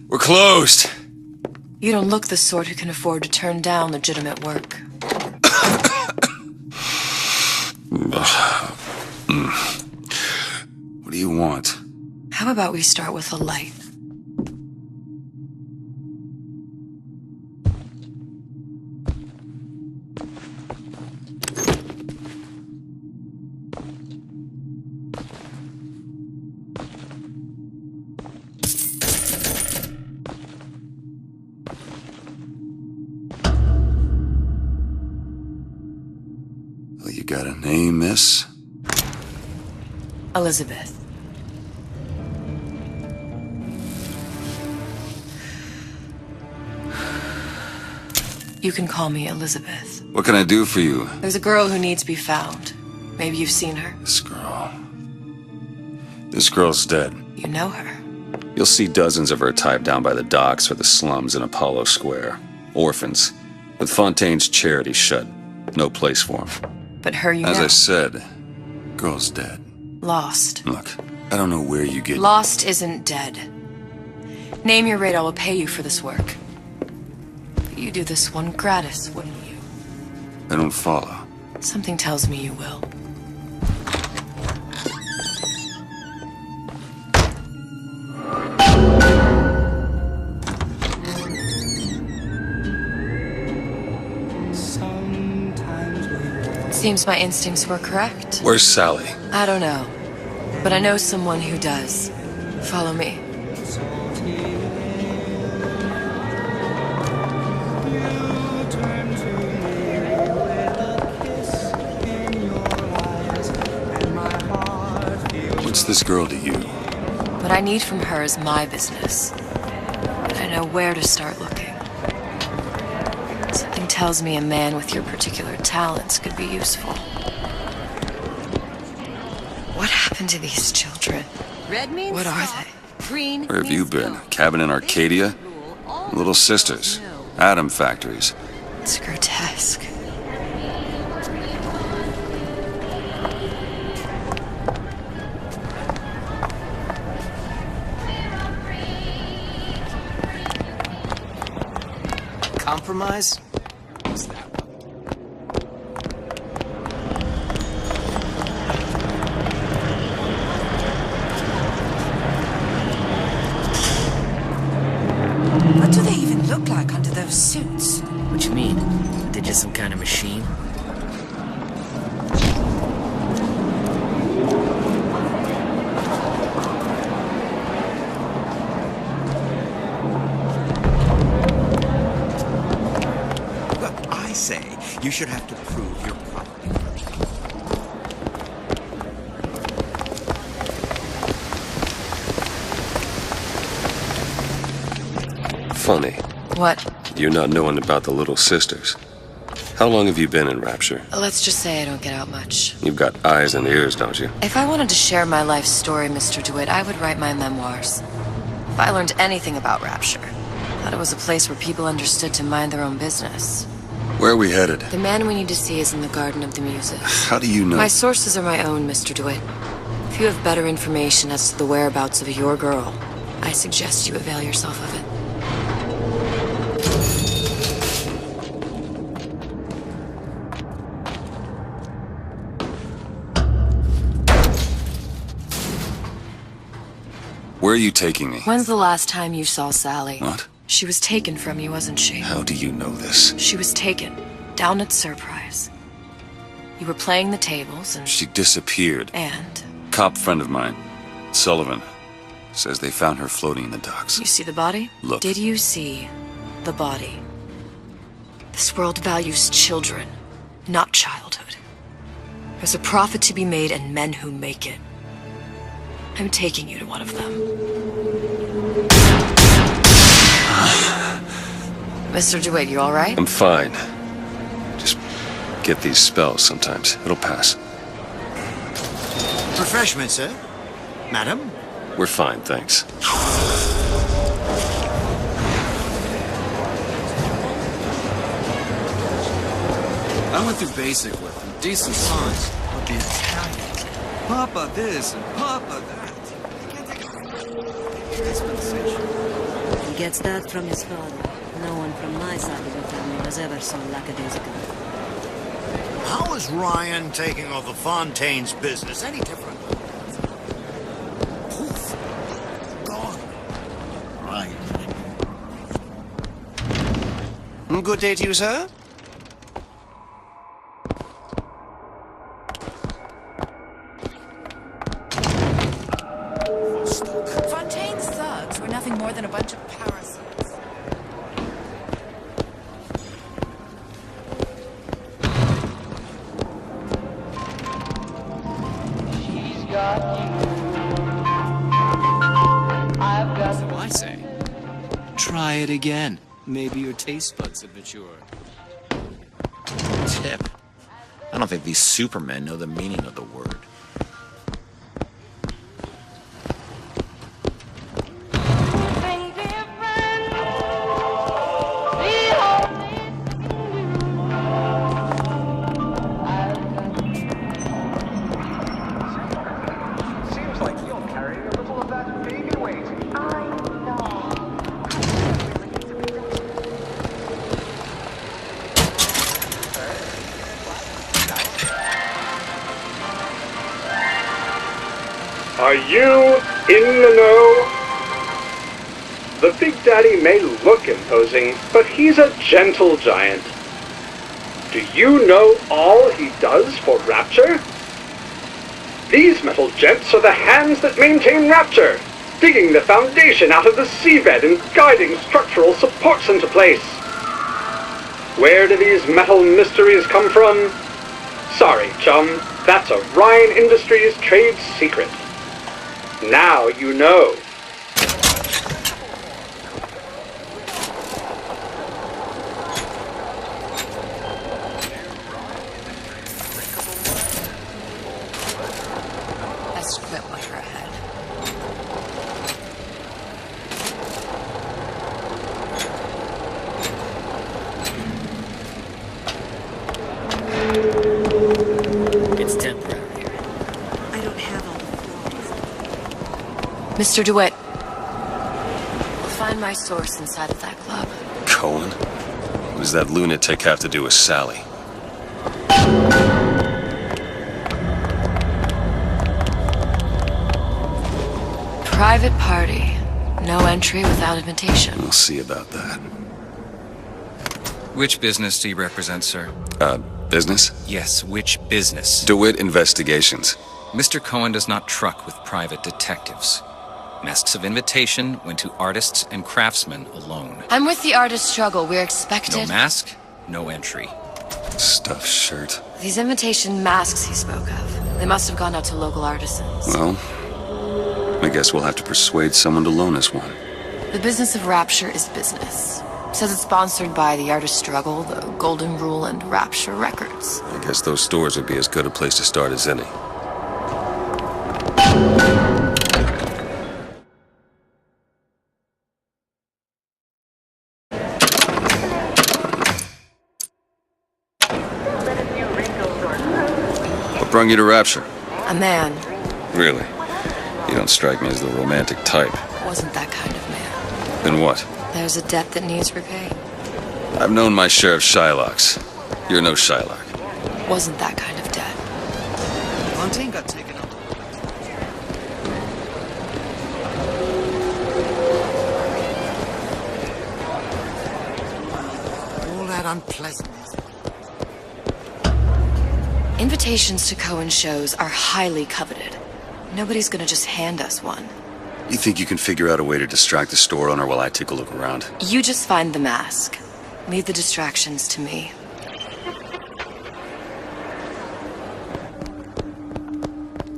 We're closed. You don't look the sort who can afford to turn down legitimate work. What do you want? How about we start with a light? Well, you got a name, miss? Elizabeth. You can call me Elizabeth. What can I do for you? There's a girl who needs to be found. Maybe you've seen her. This girl. This girl's dead. You know her. You'll see dozens of her type down by the docks or the slums in Apollo Square. Orphans. With Fontaine's charity shut. No place for them. But her you As know. I said, girl's dead. Lost. Look, I don't know where you get... Lost isn't dead. Name your rate, I will pay you for this work. But you do this one gratis, wouldn't you? I don't follow. Something tells me you will. Seems my instincts were correct. Where's Sally? I don't know, but I know someone who does. Follow me. What's this girl to you? What I need from her is my business. But I know where to start looking. Something tells me a man with your particular talents could be useful. What happened to these children? Red means What are stop, they? green Where have you means been? go. Cabin in Arcadia? Red rule, all Little sisters. no. Atom factories. It's grotesque. Compromise? What's that? What do they even look like under those suits? What you mean? They're just some kind of machine? Look, I say you should have to prove your property. Funny. What? You're not knowing about the little sisters. How long have you been in Rapture? Let's just say I don't get out much. You've got eyes and ears, don't you? If I wanted to share my life story, Mr. DeWitt, I would write my memoirs. If I learned anything about Rapture, I thought it was a place where people understood to mind their own business. Where are we headed? The man we need to see is in the Garden of the Muses. How do you know? My sources are my own, Mr. DeWitt. If you have better information as to the whereabouts of your girl, I suggest you avail yourself of it. Where are you taking me? When's the last time you saw Sally? What? She was taken from you, wasn't she? How do you know this? She was taken, down at Surprise. You were playing the tables and... She disappeared. And... Cop friend of mine, Sullivan, says they found her floating in the docks. You see the body? Look. Did you see the body? This world values children, not childhood. There's a profit to be made and men who make it. I'm taking you to one of them. Mr. DeWitt, you all right? I'm fine. Just get these spells sometimes. It'll pass. Refreshment, sir. Madam? We're fine, thanks. I went through basic with them, decent signs, but the Italians, Papa this and Papa that. He gets that from his father. No one from my side of the family was ever so lackadaisical. How is Ryan taking over Fontaine's business any different? Poof. Gone. Right. Good day to you, sir. Fontaine's thugs were nothing more than a bunch of parasites. So I say, try it again. Maybe your taste buds have matured. Tip. I don't think these supermen know the meaning of the word. Seems like you're carrying a little of that baby weight. Are you in the know? The Big Daddy may look imposing, but he's a gentle giant. Do you know all he does for Rapture? These metal gents are the hands that maintain Rapture, digging the foundation out of the seabed and guiding structural supports into place. Where do these metal mysteries come from? Sorry, chum, that's a Ryan Industries trade secret. Now you know. Best quit while you're ahead. It's temporary. I don't have all the flaws. Mr. DeWitt, we'll find my source inside of that club. Cohen? What does that lunatic have to do with Sally? Private party. No entry without invitation. We'll see about that. Which business do you represent, sir? Business? Yes, which business? DeWitt Investigations. Mr. Cohen does not truck with private detectives. Masks of invitation went to artists and craftsmen alone. I'm with the artist struggle. We're expected. No mask, no entry. Stuffed shirt. These invitation masks he spoke of. They must have gone out to local artisans. Well, I guess we'll have to persuade someone to loan us one. The business of Rapture is business. Says it's sponsored by the Artist Struggle, the Golden Rule, and Rapture Records. I guess those stores would be as good a place to start as any. What brought you to Rapture? A man. Really? You don't strike me as the romantic type. Wasn't that kind of man. Then what? There's a debt that needs repaying. I've known my share of Shylocks. You're no Shylock. Wasn't that kind of debt. Fontaine got taken up. All that unpleasantness. Invitations to Cohen shows are highly coveted. Nobody's gonna just hand us one. You think you can figure out a way to distract the store owner while I take a look around? You just find the mask. Leave the distractions to me.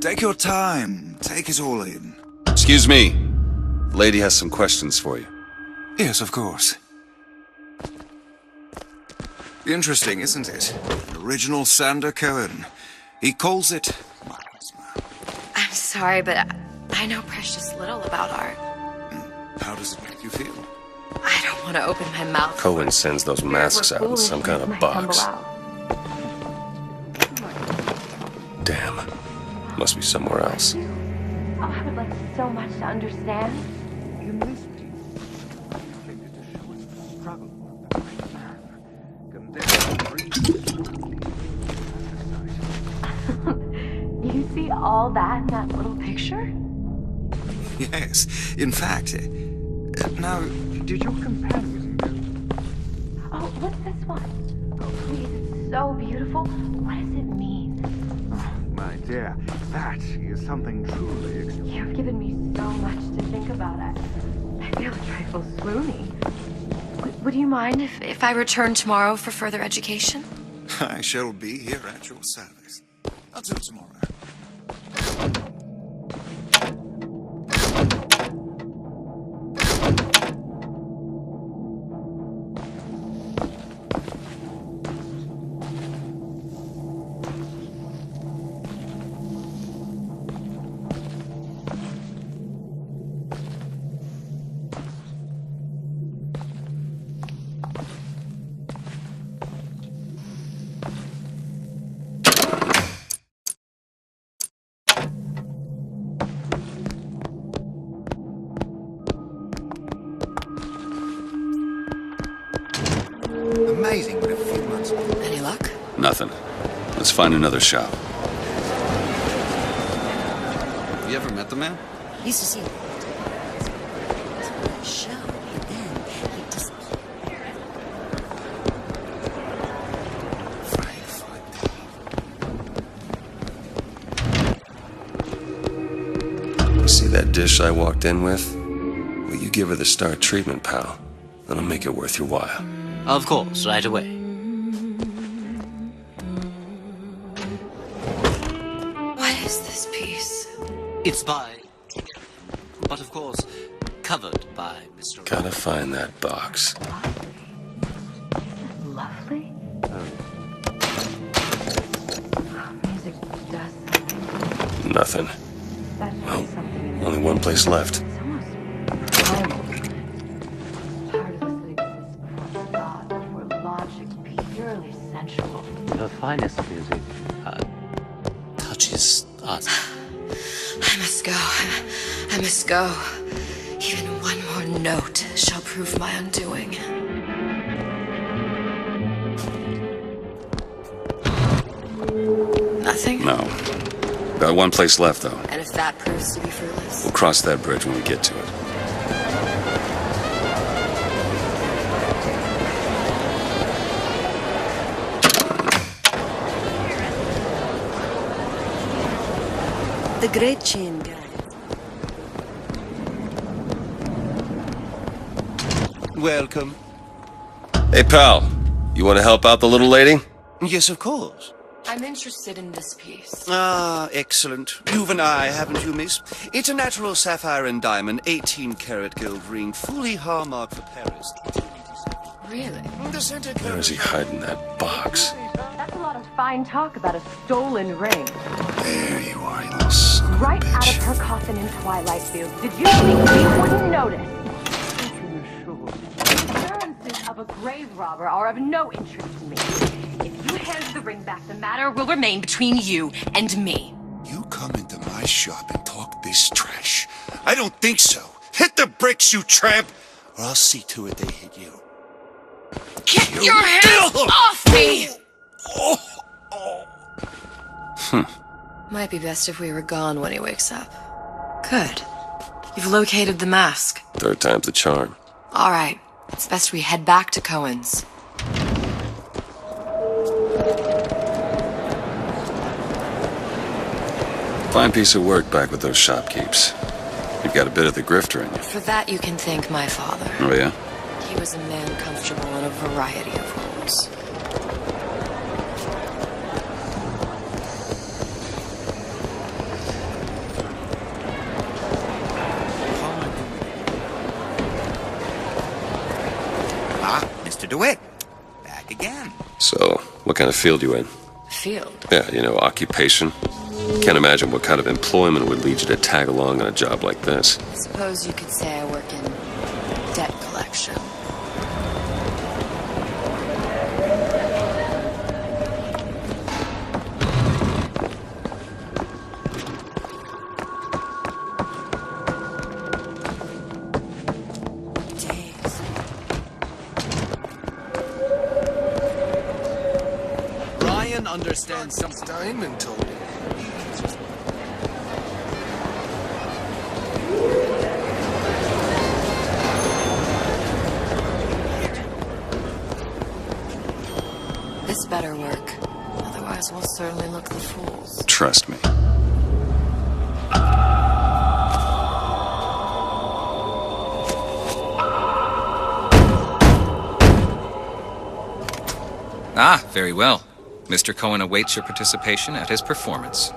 Take your time. Take it all in. Excuse me. The lady has some questions for you. Yes, of course. Interesting, isn't it? An original Sander Cohen. He calls it miasma. I'm sorry, but I know precious little about art. How does it make you feel? I don't want to open my mouth. Cohen sends those masks out in some kind of box. Damn. Must be somewhere else. Oh, I would like so much to understand. in this piece, we intended to show us the struggle of the great man, condemned to breathe. You see all that in that little picture? Yes, in fact. Now, did your companion go? Oh, what's this one? Oh, please, it's so beautiful. What does it mean? Oh, my dear, that is something truly extraordinary. You've given me so much to think about. I feel a trifle swoony. Would you mind if I return tomorrow for further education? I shall be here at your service. Until tomorrow. Amazing what a few months. Any luck? Nothing. Let's find another shop. You ever met the man? Used to see him. Show, and then he disappeared. You see that dish I walked in with? Will you give her the star treatment, pal? That'll make it worth your while. Of course, right away. What is this piece? It's by... But of course, covered by Mr. Gotta find that box. Lovely. Music does something. Nothing. That's Well, something. only one place left. It's almost primal. Part of us that exists before thought, before logic, purely sensual. The finest music touches us. I must go. I must go. Even one more note shall prove my undoing. Nothing? No. Got one place left, though. And if that proves to be fruitless? We'll cross that bridge when we get to it. The great chain guy. Welcome. Hey, pal. You want to help out the little lady? Yes, of course. I'm interested in this piece. Ah, excellent. You've an eye, haven't you, miss? It's a natural sapphire and diamond, 18-karat gold ring, fully hallmarked for Paris. Really? The center Where is he hiding that box? That's a lot of fine talk about a stolen ring. There you are, you little son of a Right out of bitch. her coffin in Twilight Field. Did you think we wouldn't notice? Appearances of a grave robber are of no interest to me. If you hand the ring back, the matter will remain between you and me. You come into my shop and talk this trash. I don't think so. Hit the bricks, you tramp, or I'll see to it they hit you. Get your hands off me! Might be best if we were gone when he wakes up. Good. You've located the mask. Third time's the charm. All right. It's best we head back to Cohen's. Fine piece of work back with those shopkeeps. You've got a bit of the grifter in you. For that, you can thank my father. Oh, yeah? He was a man comfortable in a variety of roles. Ah, Mr. DeWitt. Back again. So, what kind of field you in? Field? Yeah, you know, occupation. Can't imagine what kind of employment would lead you to tag along on a job like this. I suppose you could say I work in debt collection. understand some Diamond told me. This better work. Otherwise, we'll certainly look the fools. Trust me. Ah, very well. Mr. Cohen awaits your participation at his performance.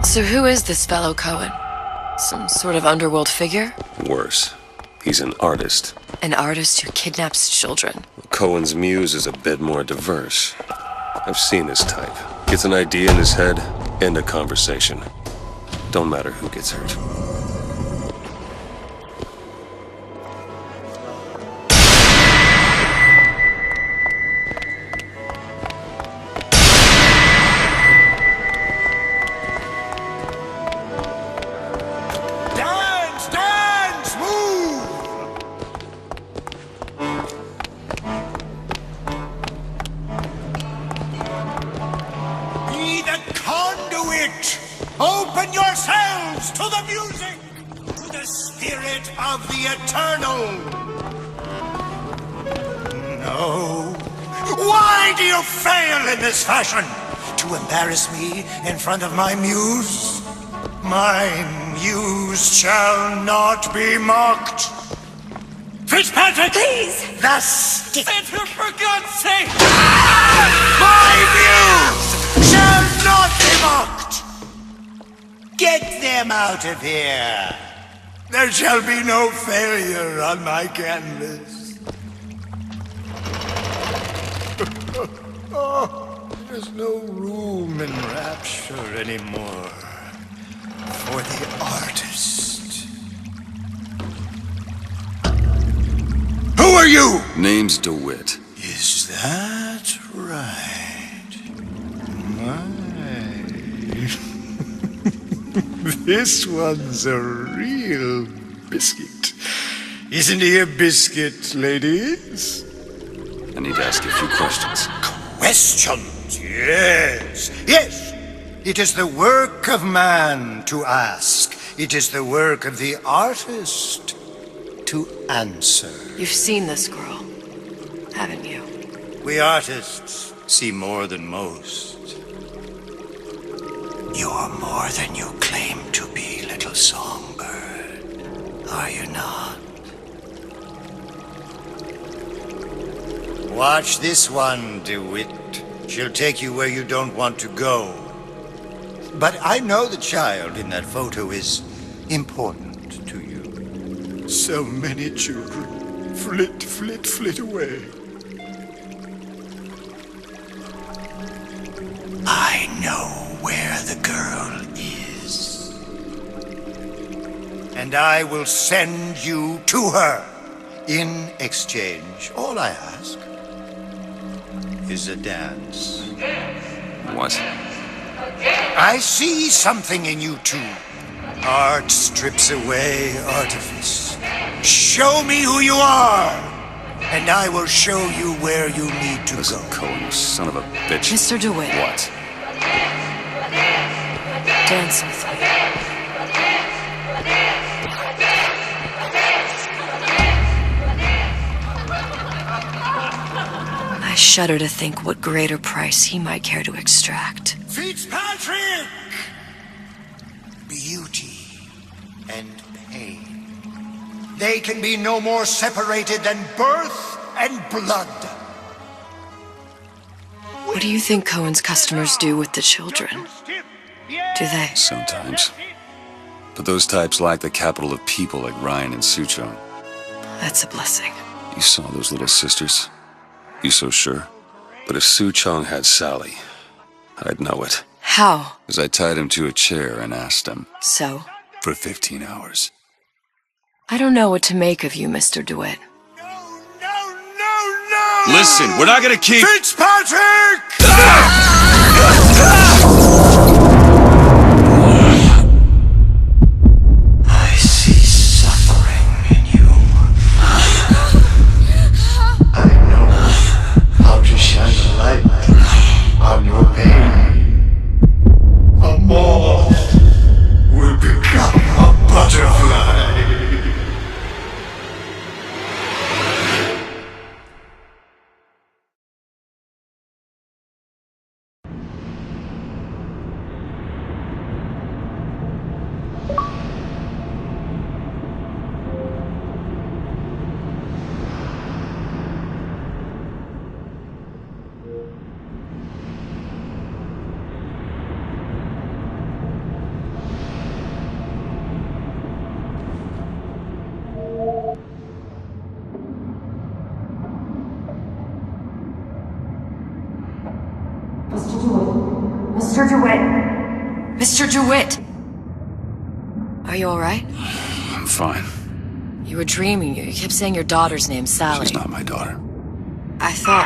So who is this fellow Cohen? Some sort of underworld figure? Worse. He's an artist. An artist who kidnaps children. Cohen's muse is a bit more diverse. I've seen this type. Gets an idea in his head, end a conversation. Don't matter who gets hurt. Dance! Dance! Move! Be the conduit! Open yourselves to the music! To the spirit of the eternal! No. Why do you fail in this fashion? To embarrass me in front of my muse? My muse shall not be mocked. Fitzpatrick! Please! The stick! Enter, for God's sake! My muse shall not be mocked! Get them out of here! There shall be no failure on my canvas. Oh, there's no room in rapture anymore for the artist. Who are you? Name's DeWitt. Is that right? My. This one's a real biscuit. Isn't he a biscuit, ladies? I need to ask you a few questions. Questions? Yes. Yes. It is the work of man to ask. It is the work of the artist to answer. You've seen this girl, haven't you? We artists see more than most. You're more than you claim to be, little songbird. Are you not? Watch this one, DeWitt. She'll take you where you don't want to go. But I know the child in that photo is important to you. So many children flit, flit, flit away. I know where the girl is. And I will send you to her. In exchange, all I ask is a dance. What? I see something in you two. Art strips away artifice. Show me who you are, and I will show you where you need to Listen, go. Cohen, you son of a bitch. Mr. DeWitt. What? Dance with me. I shudder to think what greater price he might care to extract. Fitzpatrick! Beauty and pain. They can be no more separated than birth and blood. What do you think Cohen's customers do with the children? Do they? Sometimes. But those types lack the capital of people like Ryan and Suchong. That's a blessing. You saw those little sisters? You so sure? But if Suchong had Sally, I'd know it. How? As I tied him to a chair and asked him. So? For 15 hours. I don't know what to make of you, Mr. DeWitt. Listen, we're not gonna keep... Fitzpatrick! Mr. DeWitt! Mr. DeWitt! Are you alright? I'm fine. You were dreaming. You kept saying your daughter's name, Sally. She's not my daughter. I thought...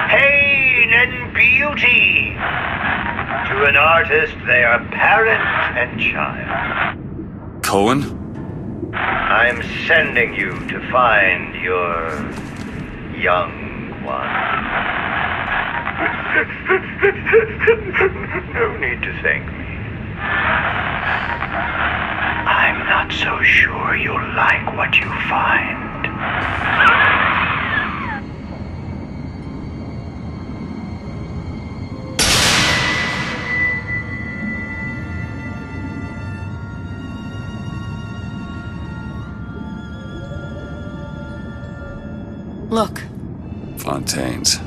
Pain and beauty! To an artist, they are parent and child. Cohen? I'm sending you to find your young one. No need to thank me. I'm not so sure you'll like what you find. Look. Fontaine's.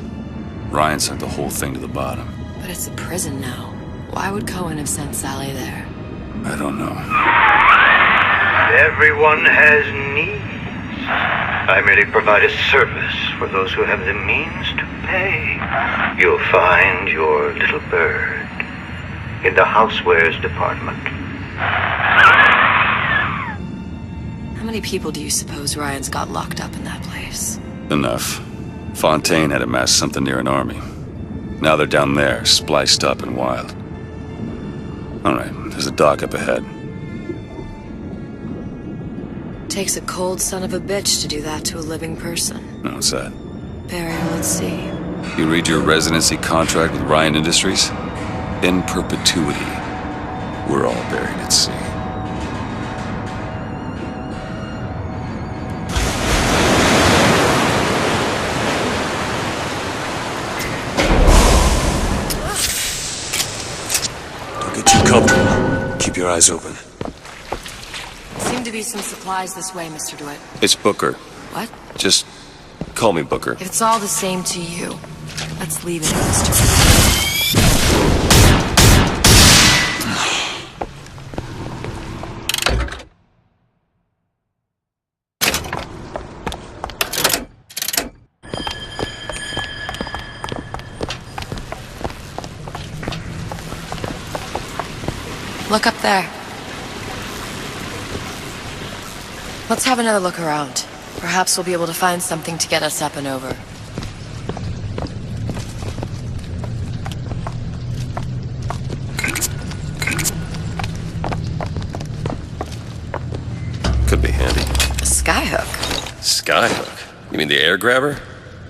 Ryan sent the whole thing to the bottom. But it's a prison now. Why would Cohen have sent Sally there? I don't know. Everyone has needs. I merely provide a service for those who have the means to pay. You'll find your little bird in the housewares department. How many people do you suppose Ryan's got locked up in that place? Enough. Fontaine had amassed something near an army. Now they're down there, spliced up and wild. Alright, there's a dock up ahead. Takes a cold son of a bitch to do that to a living person. No, what's that? Barry, let's see. You read your residency contract with Ryan Industries? In perpetuity, we're all buried at sea. Don't get too comfortable. Keep your eyes open. Seem to be some supplies this way, Mr. DeWitt. It's Booker. What? Just call me Booker. If it's all the same to you, let's leave it, Mr. DeWitt. Look up there. Let's have another look around. Perhaps we'll be able to find something to get us up and over. Could be handy. A skyhook? Skyhook? You mean the air grabber?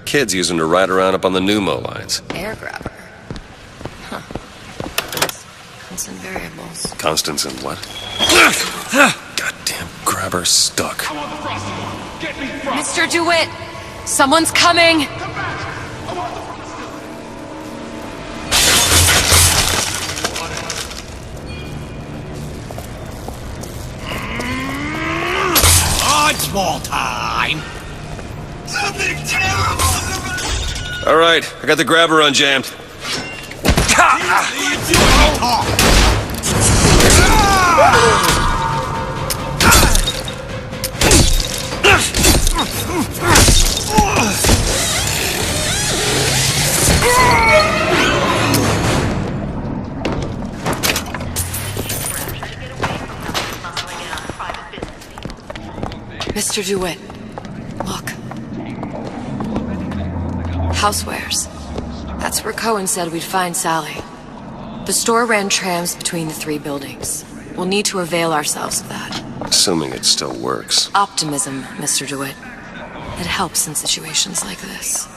Kids use them to ride around up on the pneumo lines. Air grabber? Huh. Constant variables. Constants and what? Goddamn grabber stuck. Mr. DeWitt! Someone's coming! Dodgeball time! Something terrible! All right, I got the grabber unjammed. Mr. DeWitt, look. Housewares. That's where Cohen said we'd find Sally. The store ran trams between the three buildings. We'll need to avail ourselves of that. Assuming it still works. Optimism, Mr. DeWitt. It helps in situations like this.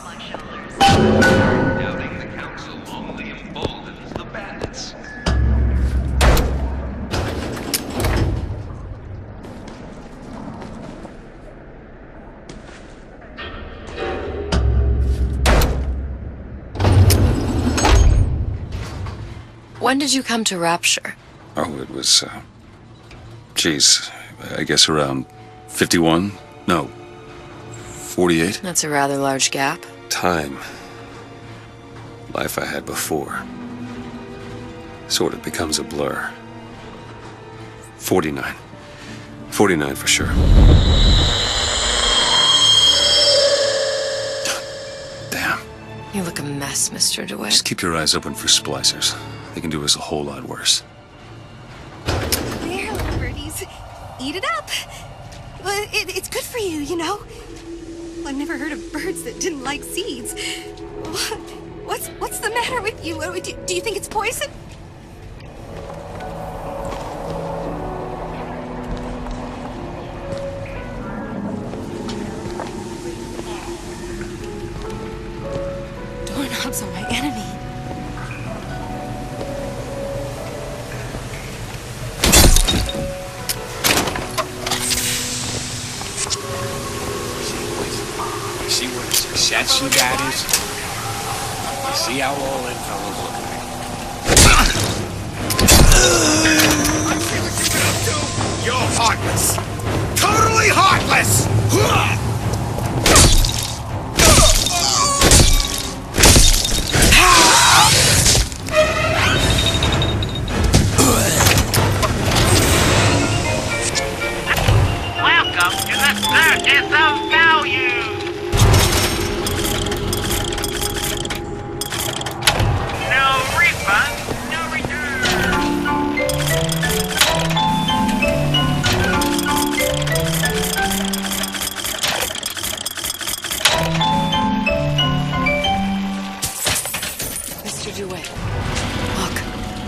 When did you come to Rapture? Oh, it was, geez, I guess around 51? No, 48? That's a rather large gap. Time. Life I had before. Sort of becomes a blur. 49. 49 for sure. Damn. You look a mess, Mr. DeWitt. Just keep your eyes open for splicers. They can do us a whole lot worse. There, little birdies. Eat it up. Well, it's good for you, you know. I've never heard of birds that didn't like seeds. What's the matter with you? Do you think it's poison? Doorknobs are my enemy. See what success you got is? See how all them fellas look like? I see what you've been up to! You're heartless! Totally heartless! Welcome to the Circus of Value! No refund, no return! Mr. DeWitt, look.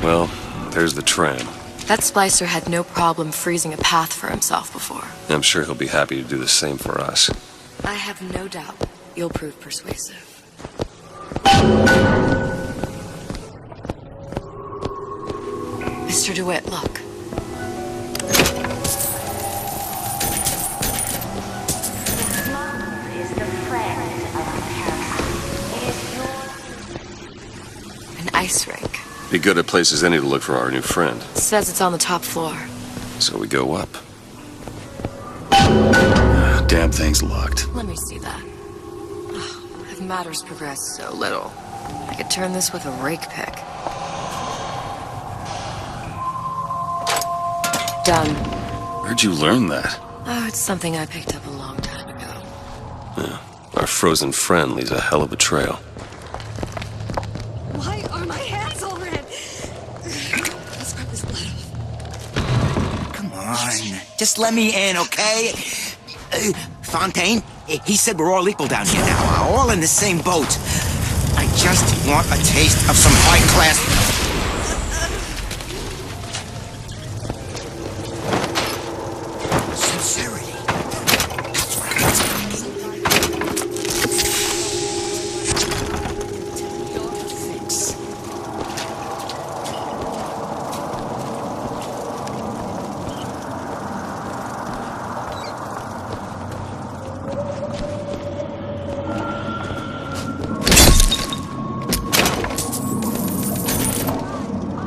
Well, there's the tram. That splicer had no problem freezing a path for himself before. I'm sure he'll be happy to do the same for us. I have no doubt you'll prove persuasive. Mr. DeWitt, look. An ice rink. Be good at places any to look for our new friend. It says it's on the top floor. So we go up. Damn thing's locked. Let me see that. Have matters progressed so little? I could turn this with a rake pick. Done. Where'd you learn that? Oh, it's something I picked up a long time ago. Yeah. Our frozen friend leaves a hell of a trail. Why are my hands all red? Let's scrub this blood off. Come on. Just let me in, okay? Fontaine, he said we're all equal down here now. All in the same boat. I just want a taste of some high-class... sincerity. That's what I'm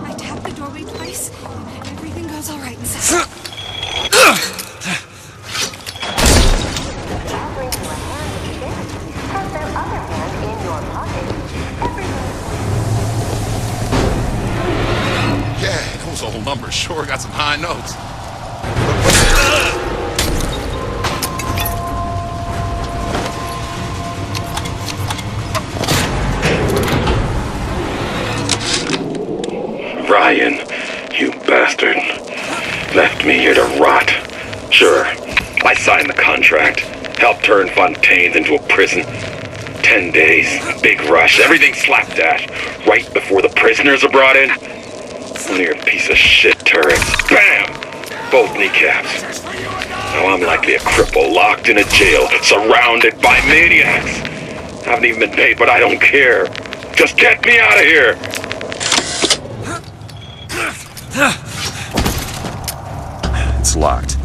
I tapped the doorway twice. Everything goes all right inside. Yeah, those old numbers sure got some high notes. Ryan, you bastard. Left me here to rot. Sure, I signed the contract. Helped turn Fontaine into a prison. 10 days, big rush, everything slapdash. Right before the prisoners are brought in. Only a piece of shit turrets. Bam! Both kneecaps. Now I'm likely a cripple locked in a jail, surrounded by maniacs. Haven't even been paid, but I don't care. Just get me out of here! It's locked.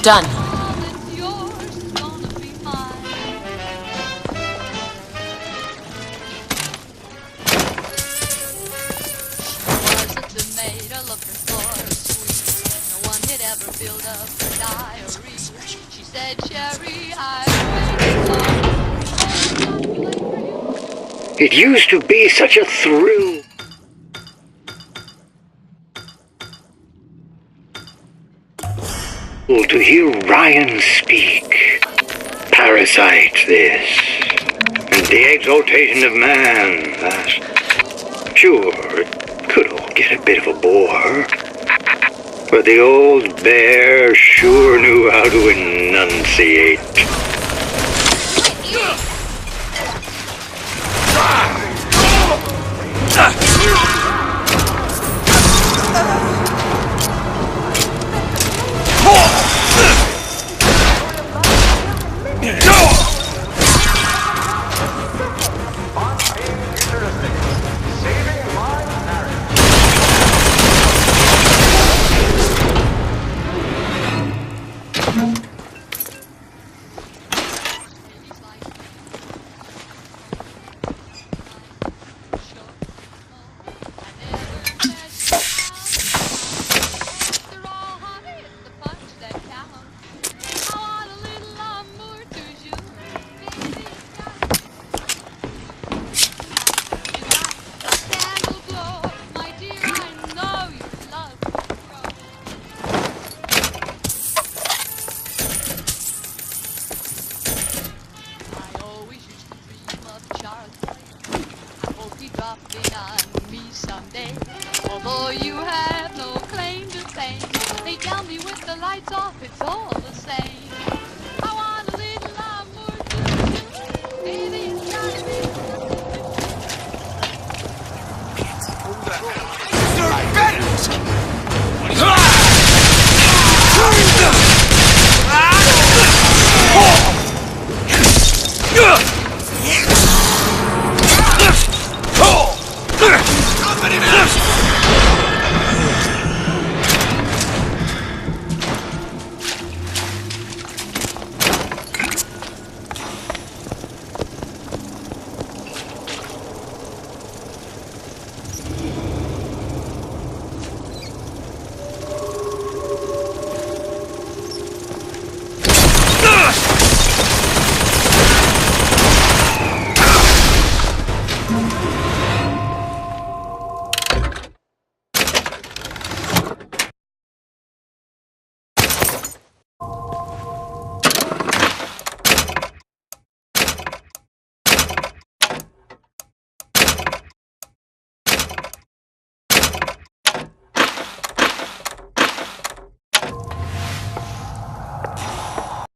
Done. She said, Sherry, I It used to be such a thrill. To hear Ryan speak. Parasite, this. And the exaltation of man, that. Sure, it could all get a bit of a bore. But the old bear sure knew how to enunciate. Although you have no claim to fame, they tell me with the lights off, it's all the same.